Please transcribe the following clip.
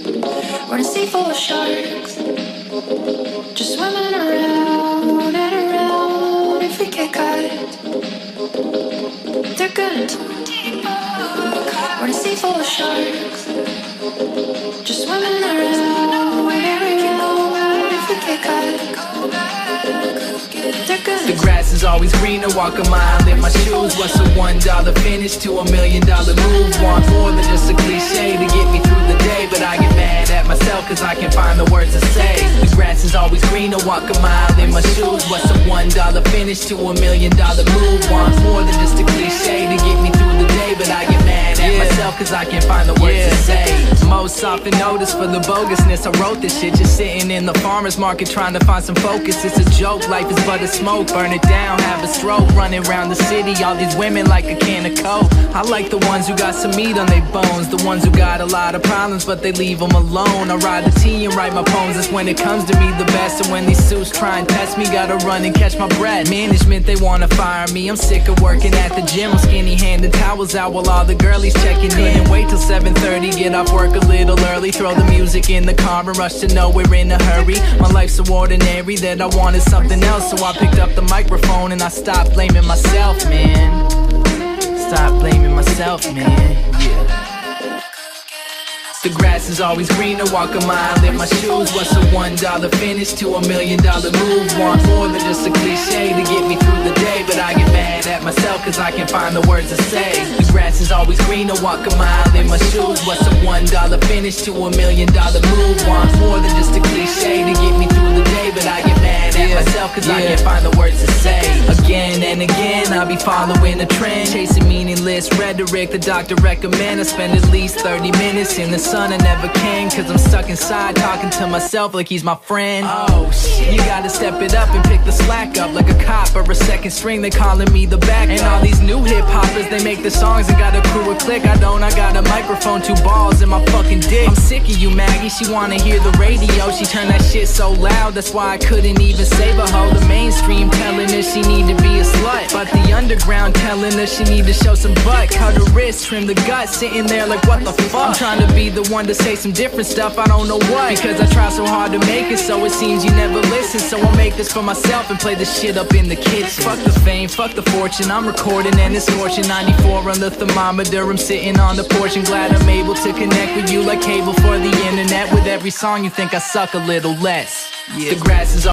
We're a sea full of sharks, just swimming around and around. If we get caught, they're gonna take deeper. We're in a sea full of sharks, just swimming around and around. If we get caught, they're gonna. The grass is always greener, walk a mile in my shoes. What's a $1 finish to $1 million move? Want more than just a cliche to get me through the day, but I get mad at myself cause I can't find the words to say. The grass is always greener, walk a mile in my shoes. What's a $1 finish to $1 million move? Want more than just a cliche to get me through the day, but I get mad at myself cause I can't find the words to say. Most often noticed for the bogusness, I wrote this shit just sitting in the farmer's market trying to find some focus. It's a joke, life is but a smoke, burn it down, have a stroke. Running around the city, all these women like a can of coke. I like the ones who got some meat on their bones, the ones who got a lot of problems but they leave them alone. I ride the T and write my poems, that's when it comes to me the best. And when these suits try and test me, gotta run and catch my breath. Management, they wanna fire me, I'm sick of working at the gym. I'm skinny handing towels out while all the girlies checking in. And wait till 7:30, get off work a little early. Throw the music in the car and rush to nowhere in a hurry. My life's so ordinary that I wanted something else, so I picked up the microphone and I stopped blaming myself, man. Stop blaming myself, man, yeah. The grass is always greener, walk a mile in my shoes. What's a $1 finish to $1 million move? Want more than just a cliche to get me through the day, but I get mad at myself cause I can't find the words to say. The grass is always greener, walk a mile in my shoes. What's a $1 finish to $1 million move? Want more than just a cliche to get me through the day, but I get mad at myself cause I can't find the words to say. Again and again, I'll be following a trend, chasing meaningless rhetoric the doctor recommend. I spend at least 30 minutes in the sun, I never can, cause I'm stuck inside talking to myself like he's my friend. Oh shit, you gotta step it up and pick the slack up. Like a cop or a second string, they calling me the backup. And all these new hip hoppers, they make the songs and got a crew, a click. I got a microphone, 2 balls in my fucking dick. I'm sick of you, Maggie, she wanna hear the radio. She turned that shit so loud, that's why I couldn't even save her hoe. The mainstream telling her she need to be a slut, but the underground telling her she need to show some butt. Cut her wrist, trim the gut, sitting there like what the fuck. I'm trying to be the one to say some different stuff, I don't know what, because I try so hard to make it, so it seems you never listen. So I'll make this for myself and play this shit up in the kitchen. Fuck the fame, fuck the fortune, I'm recording and it's scorching. 94 on the thermometer, I'm sitting on the porch and glad I'm able to connect with you like cable for the internet. With every song you think I suck a little less. The grass is